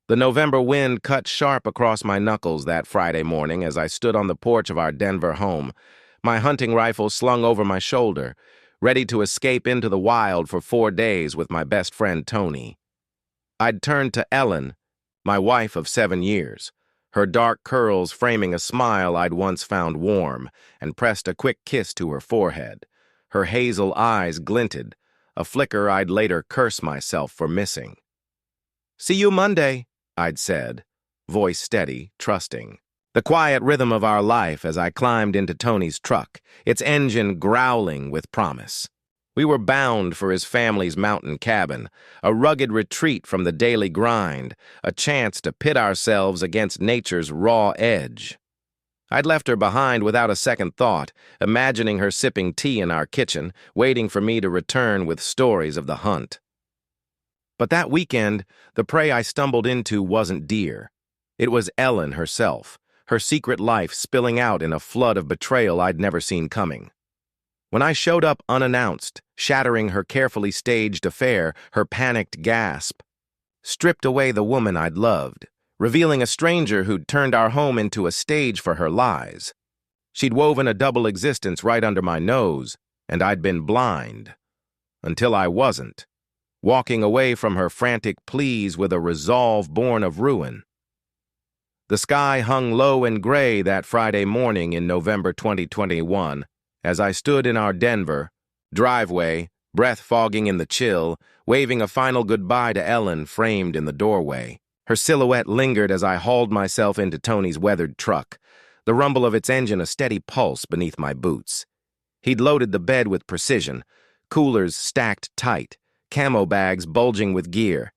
The November wind cut sharp across my knuckles that Friday morning as I stood on the porch of our Denver home, my hunting rifle slung over my shoulder, ready to escape into the wild for 4 days with my best friend Tony. I'd turned to Ellen, my wife of 7 years, her dark curls framing a smile I'd once found warm, and pressed a quick kiss to her forehead. Her hazel eyes glinted, a flicker I'd later curse myself for missing. "See you Monday," I'd said, voice steady, trusting. The quiet rhythm of our life as I climbed into Tony's truck, its engine growling with promise. We were bound for his family's mountain cabin, a rugged retreat from the daily grind, a chance to pit ourselves against nature's raw edge. I'd left her behind without a second thought, imagining her sipping tea in our kitchen, waiting for me to return with stories of the hunt. But that weekend, the prey I stumbled into wasn't deer. It was Ellen herself, her secret life spilling out in a flood of betrayal I'd never seen coming. When I showed up unannounced, shattering her carefully staged affair, her panicked gasp stripped away the woman I'd loved, revealing a stranger who'd turned our home into a stage for her lies. She'd woven a double existence right under my nose, and I'd been blind. Until I wasn't, walking away from her frantic pleas with a resolve born of ruin. The sky hung low and gray that Friday morning in November 2021, as I stood in our Denver driveway, breath fogging in the chill, waving a final goodbye to Ellen framed in the doorway. Her silhouette lingered as I hauled myself into Tony's weathered truck, the rumble of its engine a steady pulse beneath my boots. He'd loaded the bed with precision, coolers stacked tight, camo bags bulging with gear,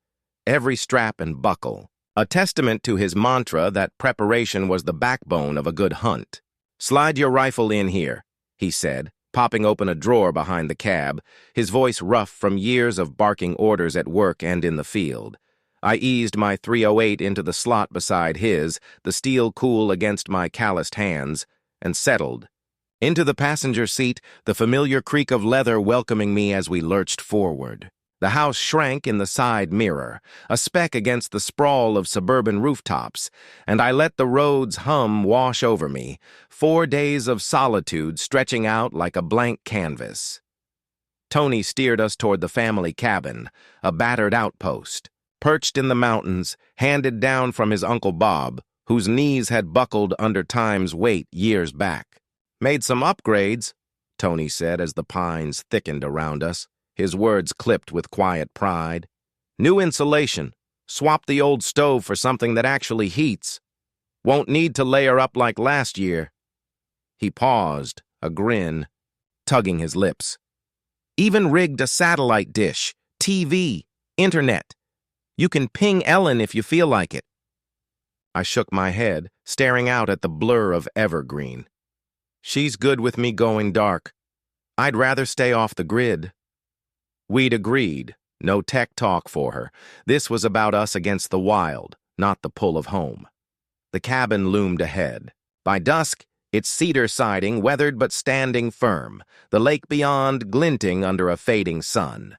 every strap and buckle, a testament to his mantra that preparation was the backbone of a good hunt. "Slide your rifle in here," he said, popping open a drawer behind the cab, his voice rough from years of barking orders at work and in the field. I eased my .308 into the slot beside his, the steel cool against my calloused hands, and settled. Into the passenger seat, the familiar creak of leather welcoming me as we lurched forward. The house shrank in the side mirror, a speck against the sprawl of suburban rooftops, and I let the road's hum wash over me, 4 days of solitude stretching out like a blank canvas. Tony steered us toward the family cabin, a battered outpost, perched in the mountains, handed down from his Uncle Bob, whose knees had buckled under time's weight years back. "Made some upgrades," Tony said as the pines thickened around us, his words clipped with quiet pride. "New insulation. Swap the old stove for something that actually heats. Won't need to layer up like last year." He paused, a grin, tugging his lips. "Even rigged a satellite dish, TV, internet. You can ping Ellen if you feel like it." I shook my head, staring out at the blur of evergreen. "She's good with me going dark. I'd rather stay off the grid." We'd agreed, no tech talk for her. This was about us against the wild, not the pull of home. The cabin loomed ahead. By dusk, its cedar siding weathered but standing firm, the lake beyond glinting under a fading sun.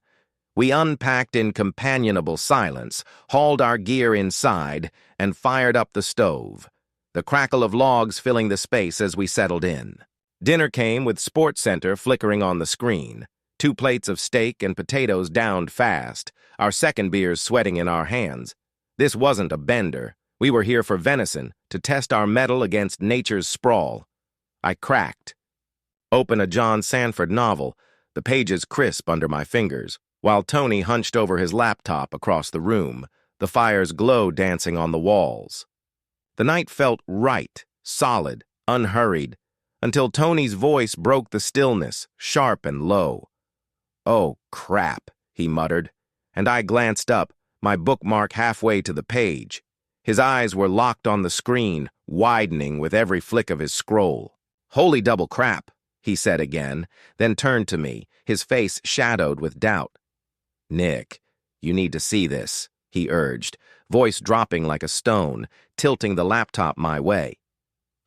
We unpacked in companionable silence, hauled our gear inside, and fired up the stove, the crackle of logs filling the space as we settled in. Dinner came with Sports Center flickering on the screen. 2 plates of steak and potatoes downed fast, our second beers sweating in our hands. This wasn't a bender. We were here for venison, to test our mettle against nature's sprawl. I cracked. Open a John Sanford novel, the pages crisp under my fingers, while Tony hunched over his laptop across the room, the fire's glow dancing on the walls. The night felt right, solid, unhurried, until Tony's voice broke the stillness, sharp and low. "Oh, crap," he muttered, and I glanced up, my bookmark halfway to the page. His eyes were locked on the screen, widening with every flick of his scroll. "Holy double crap," he said again, then turned to me, his face shadowed with doubt. "Nick, you need to see this," he urged, voice dropping like a stone, tilting the laptop my way.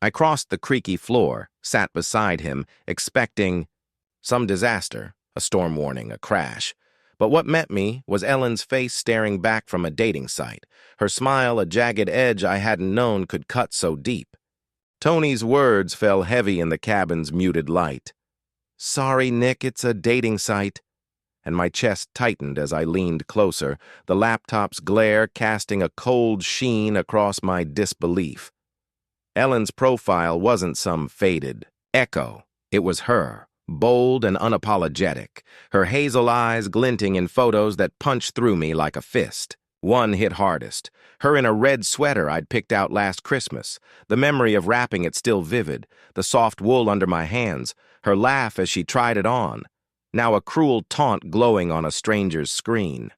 I crossed the creaky floor, sat beside him, expecting some disaster. A storm warning, a crash. But what met me was Ellen's face staring back from a dating site, her smile a jagged edge I hadn't known could cut so deep. Tony's words fell heavy in the cabin's muted light. "Sorry, Nick, it's a dating site." And my chest tightened as I leaned closer, the laptop's glare casting a cold sheen across my disbelief. Ellen's profile wasn't some faded echo. It was her, bold and unapologetic, her hazel eyes glinting in photos that punched through me like a fist. One hit hardest, her in a red sweater I'd picked out last Christmas, the memory of wrapping it still vivid, the soft wool under my hands, her laugh as she tried it on, now a cruel taunt glowing on a stranger's screen.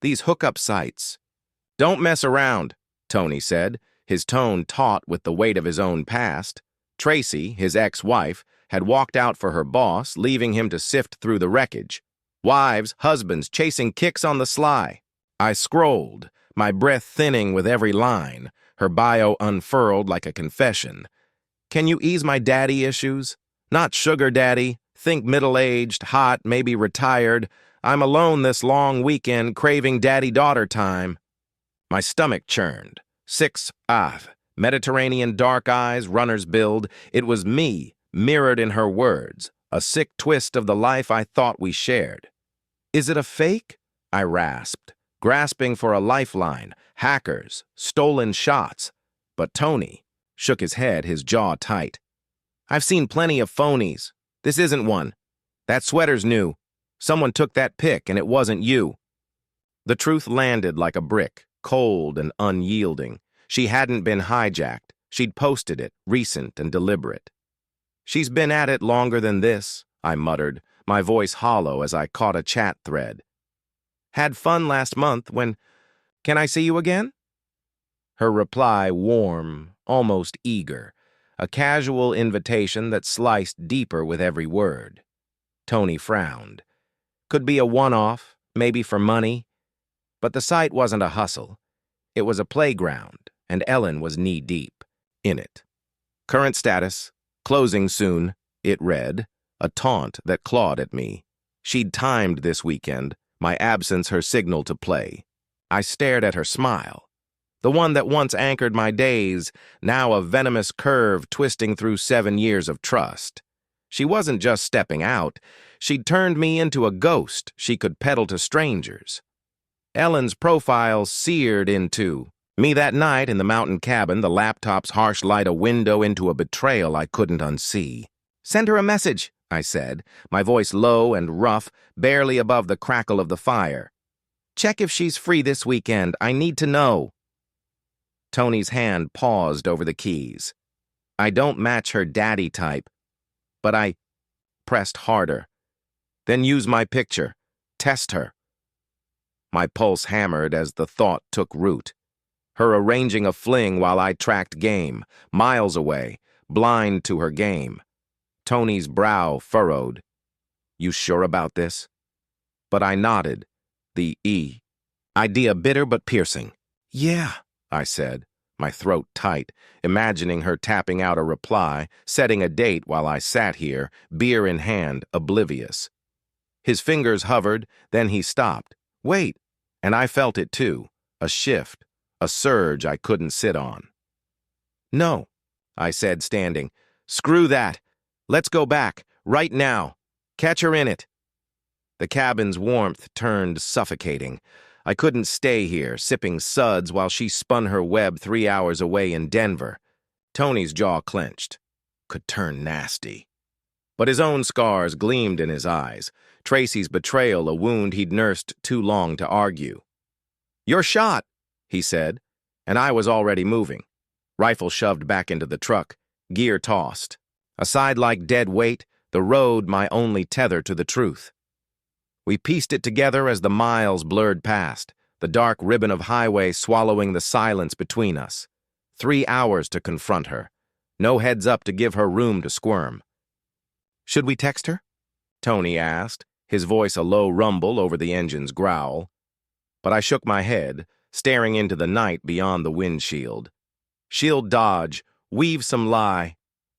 These hookup sites. "Don't mess around," Tony said, his tone taut with the weight of his own past. Tracy, his ex-wife, had walked out for her boss, leaving him to sift through the wreckage. Wives, husbands, chasing kicks on the sly. I scrolled, my breath thinning with every line, her bio unfurled like a confession. "Can you ease my daddy issues? Not sugar daddy. Think middle-aged, hot, maybe retired. I'm alone this long weekend, craving daddy-daughter time." My stomach churned. Mediterranean dark eyes, runner's build. It was me, mirrored in her words, a sick twist of the life I thought we shared. "Is it a fake?" I rasped, grasping for a lifeline, hackers, stolen shots. But Tony shook his head, his jaw tight. "I've seen plenty of phonies. This isn't one. That sweater's new. Someone took that pic and it wasn't you." The truth landed like a brick, cold and unyielding. She hadn't been hijacked. She'd posted it, recent and deliberate. "She's been at it longer than this," I muttered, my voice hollow as I caught a chat thread. "Had fun last month when... Can I see you again?" Her reply warm, almost eager, a casual invitation that sliced deeper with every word. Tony frowned. Could be a one-off, maybe for money. But the site wasn't a hustle. It was a playground, and Ellen was knee-deep in it. "Current status, closing soon," it read, a taunt that clawed at me. She'd timed this weekend, my absence her signal to play. I stared at her smile. The one that once anchored my days, now a venomous curve twisting through 7 years of trust. She wasn't just stepping out. She'd turned me into a ghost she could peddle to strangers. Ellen's profile seared into me that night in the mountain cabin, the laptop's harsh light a window into a betrayal I couldn't unsee. "Send her a message," I said, my voice low and rough, barely above the crackle of the fire. "Check if she's free this weekend. I need to know." Tony's hand paused over the keys. "I don't match her daddy type." But I pressed harder. "Then use my picture. Test her." My pulse hammered as the thought took root. Her arranging a fling while I tracked game, miles away, blind to her game. Tony's brow furrowed. "You sure about this?" But I nodded, the idea bitter but piercing. "Yeah," I said, my throat tight, imagining her tapping out a reply, setting a date while I sat here, beer in hand, oblivious. His fingers hovered, then he stopped. "Wait," and I felt it too, a shift, a surge I couldn't sit on. "No," I said, standing. "Screw that. Let's go back, right now. Catch her in it." The cabin's warmth turned suffocating. I couldn't stay here, sipping suds while she spun her web 3 hours away in Denver. Tony's jaw clenched. Could turn nasty. But his own scars gleamed in his eyes. Tracy's betrayal, a wound he'd nursed too long to argue. "You're shot," he said, and I was already moving. Rifle shoved back into the truck, gear tossed. Aside like dead weight, the road my only tether to the truth. We pieced it together as the miles blurred past, the dark ribbon of highway swallowing the silence between us. 3 hours to confront her. No heads up to give her room to squirm. "Should we text her?" Tony asked, his voice a low rumble over the engine's growl. But I shook my head, staring into the night beyond the windshield. "She'll dodge, weave some lie.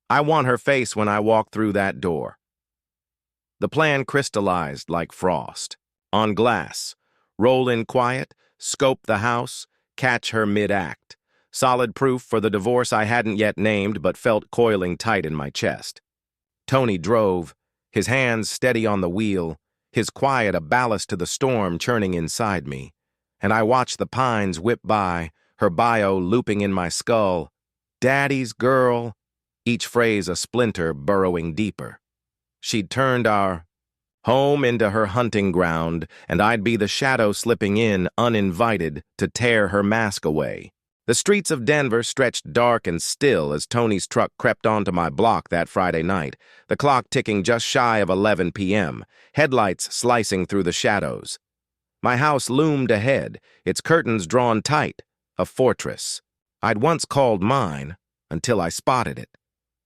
I want her face when I walk through that door." The plan crystallized like frost. On glass, roll in quiet, scope the house, catch her mid-act. Solid proof for the divorce I hadn't yet named but felt coiling tight in my chest. Tony drove, his hands steady on the wheel, his quiet a ballast to the storm churning inside me, and I watched the pines whip by, her bio looping in my skull. Daddy's girl, each phrase a splinter burrowing deeper. She'd turned our home into her hunting ground, and I'd be the shadow slipping in, uninvited, to tear her mask away. The streets of Denver stretched dark and still as Tony's truck crept onto my block that Friday night, the clock ticking just shy of 11 p.m., headlights slicing through the shadows. My house loomed ahead, its curtains drawn tight, a fortress. I'd once called mine, until I spotted it.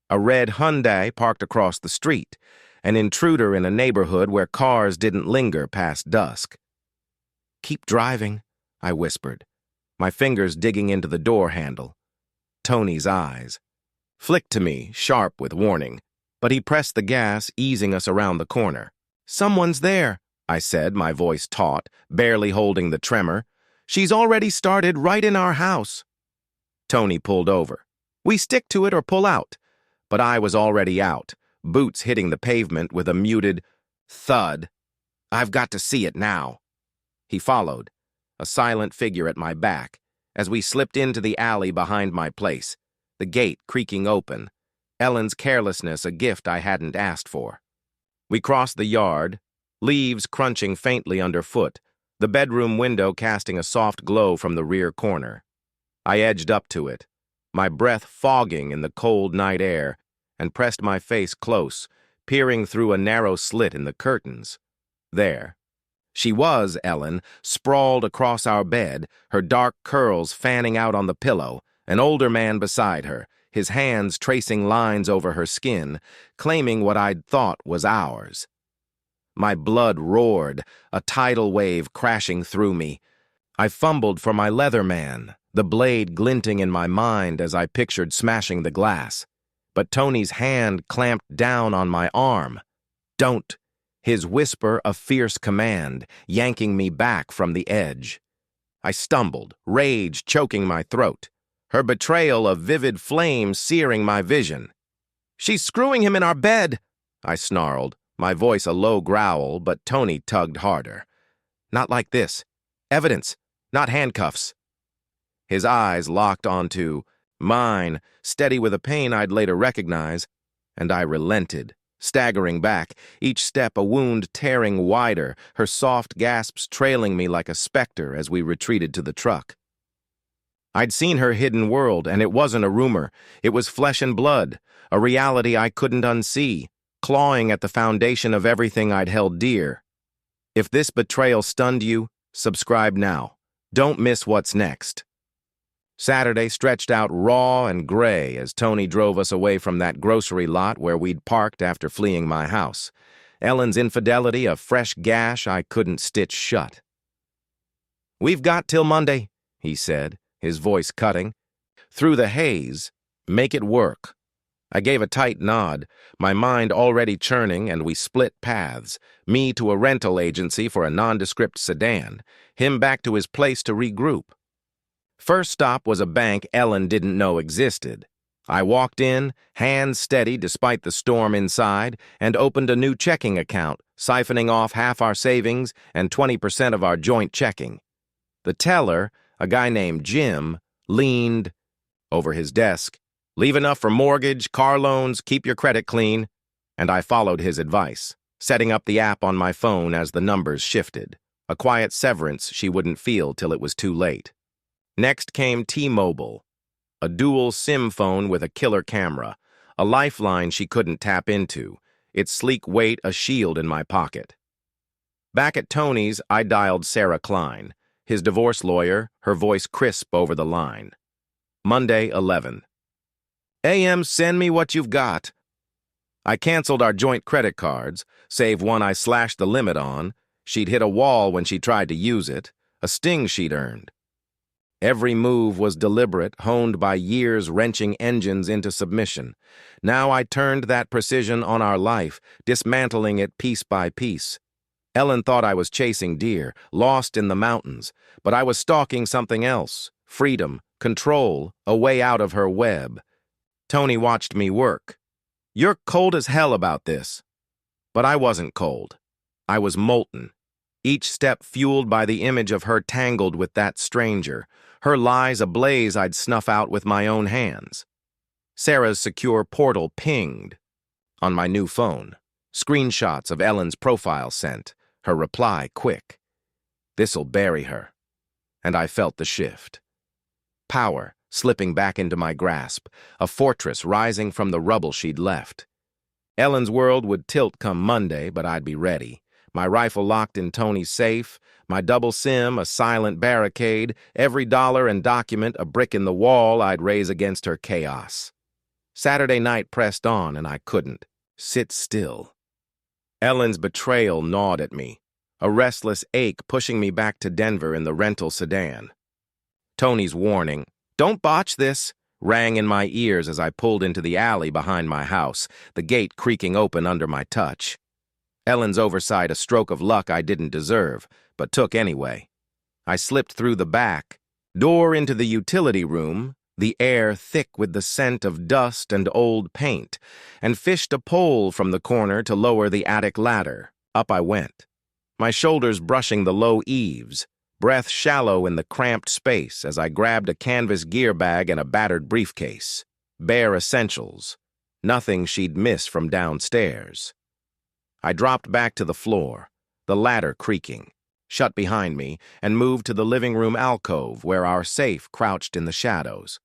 A red Hyundai parked across the street, an intruder in a neighborhood where cars didn't linger past dusk. "Keep driving," I whispered, my fingers digging into the door handle. Tony's eyes flicked to me, sharp with warning, but he pressed the gas, easing us around the corner. "Someone's there," I said, my voice taut, barely holding the tremor. "She's already started right in our house." Tony pulled over. "We stick to it or pull out." But I was already out, boots hitting the pavement with a muted thud. "I've got to see it now." He followed, a silent figure at my back, as we slipped into the alley behind my place, the gate creaking open, Ellen's carelessness a gift I hadn't asked for. We crossed the yard, leaves crunching faintly underfoot, the bedroom window casting a soft glow from the rear corner. I edged up to it, my breath fogging in the cold night air, and pressed my face close, peering through a narrow slit in the curtains. There. She was, Ellen, sprawled across our bed, her dark curls fanning out on the pillow, an older man beside her, his hands tracing lines over her skin, claiming what I'd thought was ours. My blood roared, a tidal wave crashing through me. I fumbled for my Leatherman, the blade glinting in my mind as I pictured smashing the glass. But Tony's hand clamped down on my arm. "Don't," his whisper a fierce command, yanking me back from the edge. I stumbled, rage choking my throat, her betrayal a vivid flame searing my vision. "She's screwing him in our bed," I snarled, my voice a low growl, but Tony tugged harder. "Not like this. Evidence, not handcuffs." His eyes locked onto mine, steady with a pain I'd later recognize, and I relented, staggering back, each step a wound tearing wider, her soft gasps trailing me like a specter as we retreated to the truck. I'd seen her hidden world, and it wasn't a rumor. It was flesh and blood, a reality I couldn't unsee, clawing at the foundation of everything I'd held dear. If this betrayal stunned you, subscribe now. Don't miss what's next. Saturday stretched out raw and gray as Tony drove us away from that grocery lot where we'd parked after fleeing my house. Ellen's infidelity a fresh gash I couldn't stitch shut. "We've got till Monday," he said, his voice cutting. Through the haze, "Make it work." I gave a tight nod, my mind already churning, and we split paths, me to a rental agency for a nondescript sedan, him back to his place to regroup. First stop was a bank Ellen didn't know existed. I walked in, hands steady despite the storm inside, and opened a new checking account, siphoning off half our savings and 20% of our joint checking. The teller, a guy named Jim, leaned over his desk. "Leave enough for mortgage, car loans, keep your credit clean," and I followed his advice, setting up the app on my phone as the numbers shifted, a quiet severance she wouldn't feel till it was too late. Next came T-Mobile, a dual SIM phone with a killer camera, a lifeline she couldn't tap into, its sleek weight a shield in my pocket. Back at Tony's, I dialed Sarah Klein, his divorce lawyer, her voice crisp over the line. Monday, 11. "AM, send me what you've got." I canceled our joint credit cards, save one I slashed the limit on. She'd hit a wall when she tried to use it, a sting she'd earned. Every move was deliberate, honed by years wrenching engines into submission. Now I turned that precision on our life, dismantling it piece by piece. Ellen thought I was chasing deer, lost in the mountains, but I was stalking something else: freedom, control, a way out of her web. Tony watched me work. "You're cold as hell about this." But I wasn't cold. I was molten. Each step fueled by the image of her tangled with that stranger, her lies ablaze I'd snuff out with my own hands. Sarah's secure portal pinged. On my new phone, screenshots of Ellen's profile sent, her reply quick. "This'll bury her." And I felt the shift. Power slipping back into my grasp, a fortress rising from the rubble she'd left. Ellen's world would tilt come Monday, but I'd be ready. My rifle locked in Tony's safe, my double SIM a silent barricade, every dollar and document a brick in the wall I'd raise against her chaos. Saturday night pressed on, and I couldn't sit still. Ellen's betrayal gnawed at me, a restless ache pushing me back to Denver in the rental sedan. Tony's warning, "Don't botch this," rang in my ears as I pulled into the alley behind my house, the gate creaking open under my touch. Ellen's oversight a stroke of luck I didn't deserve, but took anyway. I slipped through the back, door into the utility room, the air thick with the scent of dust and old paint, and fished a pole from the corner to lower the attic ladder. Up I went, my shoulders brushing the low eaves, breath shallow in the cramped space as I grabbed a canvas gear bag and a battered briefcase. Bare essentials, nothing she'd miss from downstairs. I dropped back to the floor, the ladder creaking, shut behind me, and moved to the living room alcove where our safe crouched in the shadows.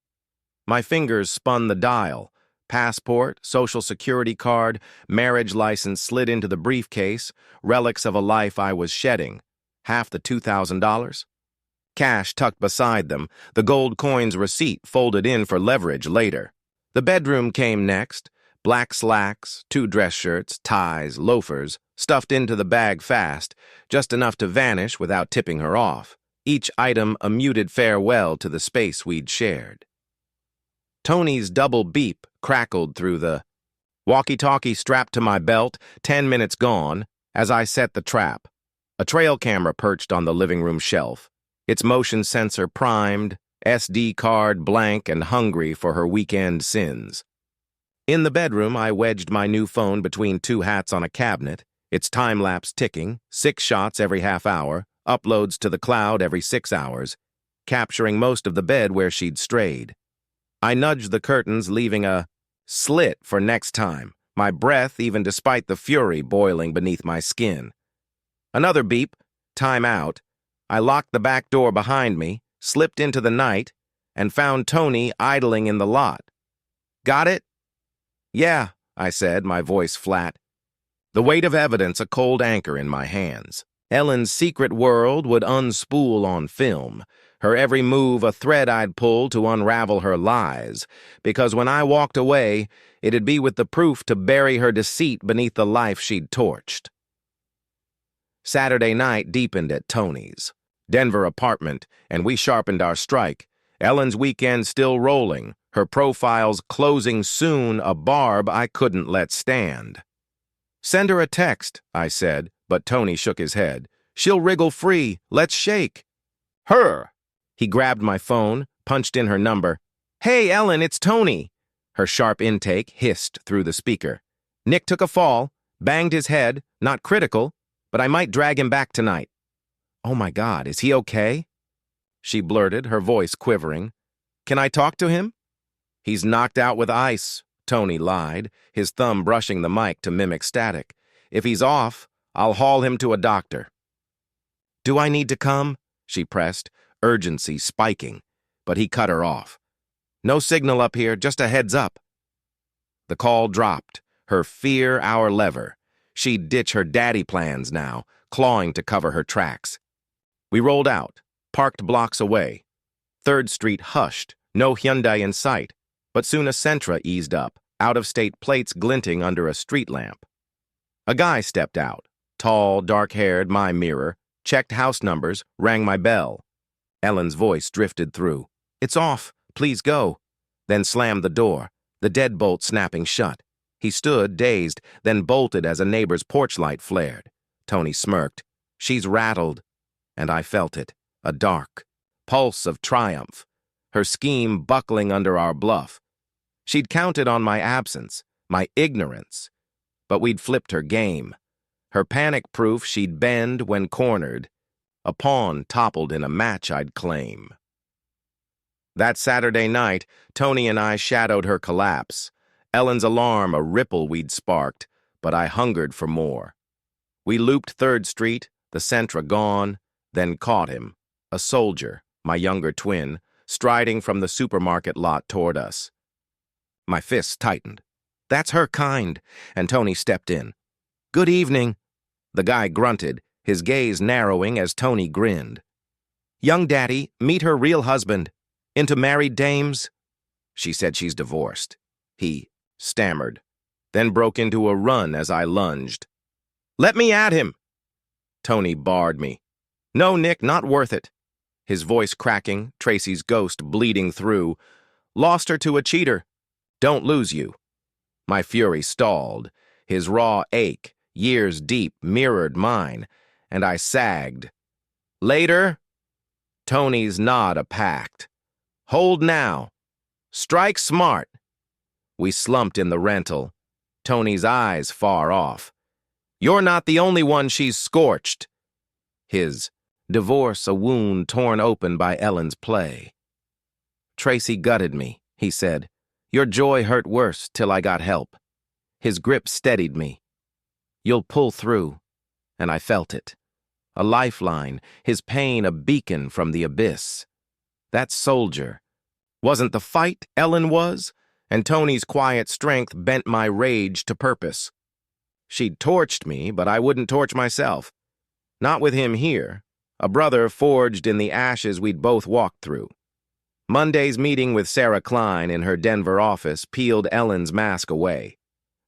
My fingers spun the dial. Passport, social security card, marriage license slid into the briefcase, relics of a life I was shedding. Half the $2,000? Cash tucked beside them, the gold coins receipt folded in for leverage later. The bedroom came next. Black slacks, 2 dress shirts, ties, loafers, stuffed into the bag fast, just enough to vanish without tipping her off. Each item a muted farewell to the space we'd shared. Tony's double beep crackled through the walkie-talkie strapped to my belt, 10 minutes gone, as I set the trap. A trail camera perched on the living room shelf, its motion sensor primed, SD card blank and hungry for her weekend sins. In the bedroom, I wedged my new phone between 2 hats on a cabinet, its time-lapse ticking, 6 shots every half hour, uploads to the cloud every 6 hours, capturing most of the bed where she'd strayed. I nudged the curtains, leaving a slit for next time, my breath even despite the fury boiling beneath my skin. Another beep, time out. I locked the back door behind me, slipped into the night, and found Tony idling in the lot. "Got it?" "Yeah," I said, my voice flat. The weight of evidence a cold anchor in my hands. Ellen's secret world would unspool on film, her every move a thread I'd pull to unravel her lies, because when I walked away, it'd be with the proof to bury her deceit beneath the life she'd torched. Saturday night deepened at Tony's Denver apartment, and we sharpened our strike. Ellen's weekend still rolling, her profiles closing soon, a barb I couldn't let stand. "Send her a text," I said, but Tony shook his head. "She'll wriggle free. Let's shake." "Her!" He grabbed my phone, punched in her number. "Hey, Ellen, it's Tony." Her sharp intake hissed through the speaker. "Nick took a fall, banged his head, not critical, but I might drag him back tonight." "Oh my God, is he okay?" She blurted, her voice quivering. "Can I talk to him?" "He's knocked out with ice," Tony lied, his thumb brushing the mic to mimic static. "If he's off, I'll haul him to a doctor." "Do I need to come?" she pressed, urgency spiking, but he cut her off. "No signal up here, just a heads up." The call dropped, her fear our lever. She'd ditch her daddy plans now, clawing to cover her tracks. We rolled out, parked blocks away. 3rd Street hushed, no Hyundai in sight, but soon a Sentra eased up, out-of-state plates glinting under a street lamp. A guy stepped out, tall, dark-haired, my mirror, checked house numbers, rang my bell. Ellen's voice drifted through. "It's off. Please go." Then slammed the door, the deadbolt snapping shut. He stood, dazed, then bolted as a neighbor's porch light flared. Tony smirked. "She's rattled." And I felt it, a dark pulse of triumph, her scheme buckling under our bluff. She'd counted on my absence, my ignorance, but we'd flipped her game. Her panic-proof she'd bend when cornered, a pawn toppled in a match I'd claim. That Saturday night, Tony and I shadowed her collapse. Ellen's alarm a ripple we'd sparked, but I hungered for more. We looped 3rd Street, the Sentra gone, then caught him, a soldier, my younger twin, striding from the supermarket lot toward us. My fists tightened. "That's her kind," and Tony stepped in. "Good evening." The guy grunted, his gaze narrowing as Tony grinned. "Young daddy, meet her real husband. Into married dames?" She said she's divorced. He stammered, then broke into a run as I lunged. "Let me at him!" Tony barred me. "No, Nick, not worth it." His voice cracking, Tracy's ghost bleeding through. "Lost her to a cheater. Don't lose you." My fury stalled. His raw ache, years deep, mirrored mine, and I sagged. "Later?" Tony's nod a pact. "Hold now. Strike smart." We slumped in the rental, Tony's eyes far off. "You're not the only one she's scorched." His divorce a wound torn open by Ellen's play. "Tracy gutted me," he said. "Your joy hurt worse till I got help." His grip steadied me. "You'll pull through." And I felt it. A lifeline, his pain a beacon from the abyss. That soldier. Wasn't the fight Ellen was? And Tony's quiet strength bent my rage to purpose. She'd torched me, but I wouldn't torch myself. Not with him here, a brother forged in the ashes we'd both walked through. Monday's meeting with Sarah Klein in her Denver office peeled Ellen's mask away.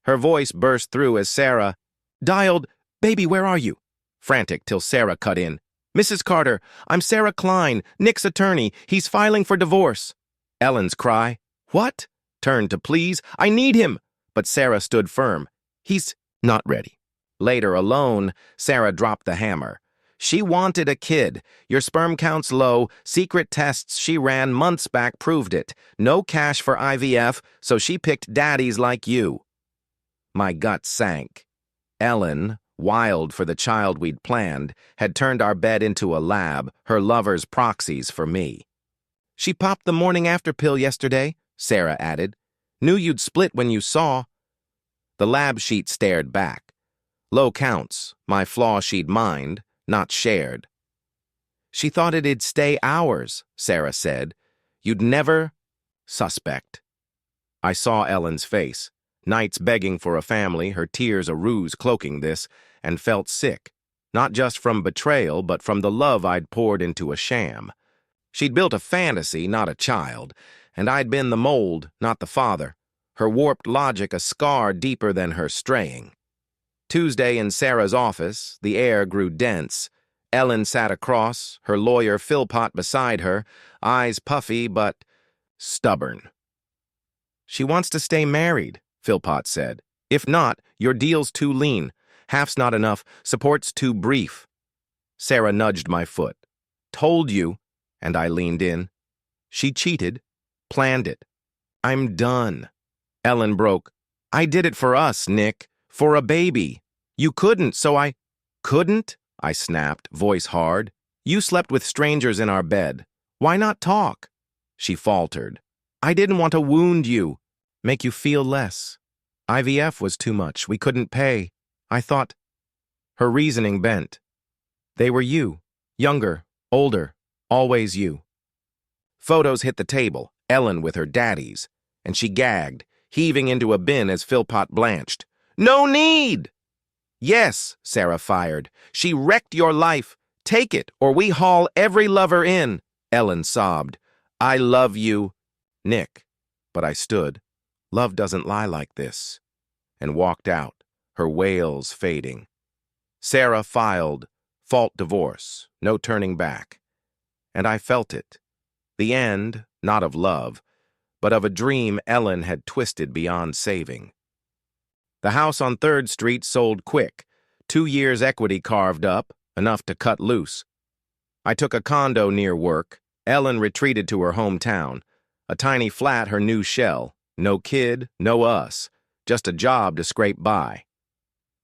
Her voice burst through as Sarah dialed, "Baby, where are you?" Frantic till Sarah cut in. "Mrs. Carter, I'm Sarah Klein, Nick's attorney. He's filing for divorce." Ellen's cry, "What?" turned to please, "I need him." But Sarah stood firm. "He's not ready." Later, alone, Sarah dropped the hammer. "She wanted a kid. Your sperm count's low. Secret tests she ran months back proved it. No cash for IVF, so she picked daddies like you." My gut sank. Ellen, wild for the child we'd planned, had turned our bed into a lab, her lovers proxies for me. "She popped the morning after pill yesterday," Sarah added. "Knew you'd split when you saw." The lab sheet stared back. Low counts, my flaw she'd mined, not shared. "She thought it'd stay hours," Sarah said. "You'd never—" Suspect. I saw Ellen's face. Nights begging for a family, her tears a ruse cloaking this, and felt sick. Not just from betrayal, but from the love I'd poured into a sham. She'd built a fantasy, not a child, and I'd been the mold, not the father. Her warped logic a scar deeper than her straying. Tuesday in Sarah's office, the air grew dense. Ellen sat across, her lawyer Philpott beside her, eyes puffy but stubborn. "She wants to stay married," Philpott said. "If not, your deal's too lean. Half's not enough, support's too brief." Sarah nudged my foot. "Told you," and I leaned in. "She cheated, planned it. I'm done." Ellen broke. "I did it for us, Nick. For a baby. You couldn't, so I—" "Couldn't?" I snapped, voice hard. "You slept with strangers in our bed. Why not talk?" She faltered. "I didn't want to wound you, make you feel less. IVF was too much. We couldn't pay. I thought—" Her reasoning bent. "They were you. Younger, older, always you." Photos hit the table, Ellen with her daddies, and she gagged, heaving into a bin as Philpott blanched. "No need!" "Yes," Sarah fired. "She wrecked your life. Take it, or we haul every lover in." Ellen sobbed. "I love you, Nick." But I stood. Love doesn't lie like this. And walked out, her wails fading. Sarah filed, fault divorce, no turning back. and I felt it. The end, not of love, but of a dream Ellen had twisted beyond saving. The house on 3rd Street sold quick, 2 years' equity carved up, enough to cut loose. I took a condo near work. Ellen retreated to her hometown, a tiny flat her new shell, no kid, no us, just a job to scrape by.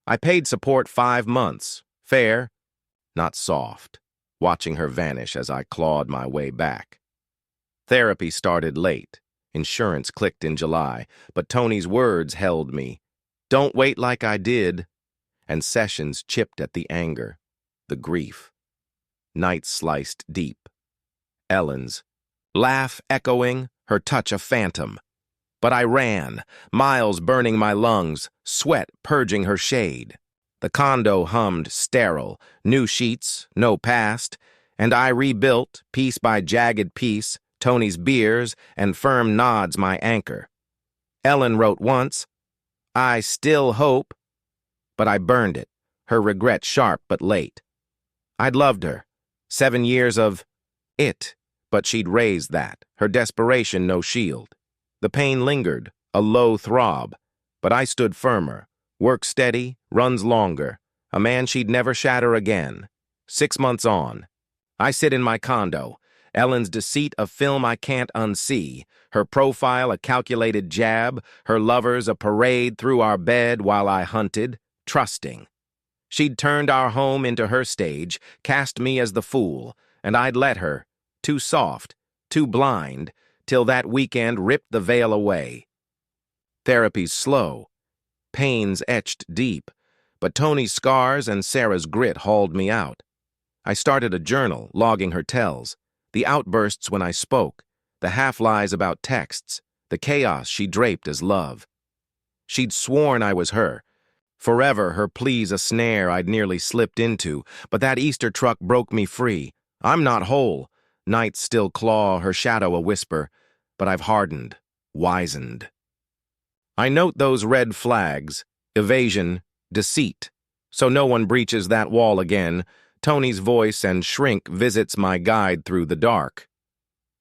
I paid support 5 months, fair, not soft, watching her vanish as I clawed my way back. Therapy started late. Insurance clicked in July, but Tony's words held me. Don't wait like I did. And sessions chipped at the anger, the grief. Nights sliced deep. Ellen's laugh echoing, her touch a phantom. But I ran, miles burning my lungs, sweat purging her shade. The condo hummed sterile, new sheets, no past, and I rebuilt, piece by jagged piece, Tony's beers and firm nods my anchor. Ellen wrote once, I still hope, but I burned it, her regret sharp but late. I'd loved her, 7 years of it, but she'd raised that, her desperation no shield. The pain lingered, a low throb, but I stood firmer, work steady, runs longer, a man she'd never shatter again. 6 months on. I sit in my condo, Ellen's deceit a film I can't unsee, her profile a calculated jab, her lovers a parade through our bed while I hunted, trusting. She'd turned our home into her stage, cast me as the fool, and I'd let her, too soft, too blind, till that weekend ripped the veil away. Therapy's slow, pains etched deep, but Tony's scars and Sarah's grit hauled me out. I started a journal, logging her tells, the outbursts when I spoke, the half-lies about texts, the chaos she draped as love. She'd sworn I was her. Forever her pleas a snare I'd nearly slipped into, but that Easter truck broke me free. I'm not whole. Nights still claw, her shadow a whisper, but I've hardened, wizened. I note those red flags, evasion, deceit, so no one breaches that wall again. Tony's voice and shrink visits my guide through the dark.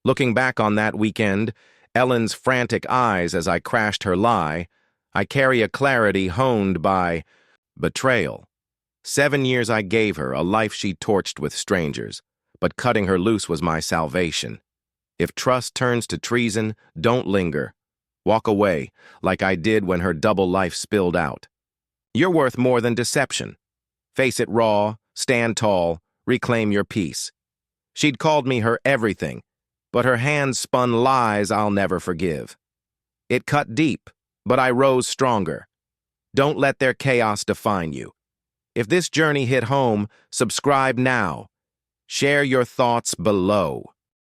Looking back on that weekend, Ellen's frantic eyes as I crashed her lie, I carry a clarity honed by betrayal. 7 years I gave her, a life she torched with strangers, but cutting her loose was my salvation. If trust turns to treason, don't linger. Walk away, like I did when her double life spilled out. You're worth more than deception. Face it raw, stand tall, reclaim your peace. She'd called me her everything, but her hands spun lies I'll never forgive. It cut deep, but I rose stronger. Don't let their chaos define you. If this journey hit home, subscribe now. Share your thoughts below.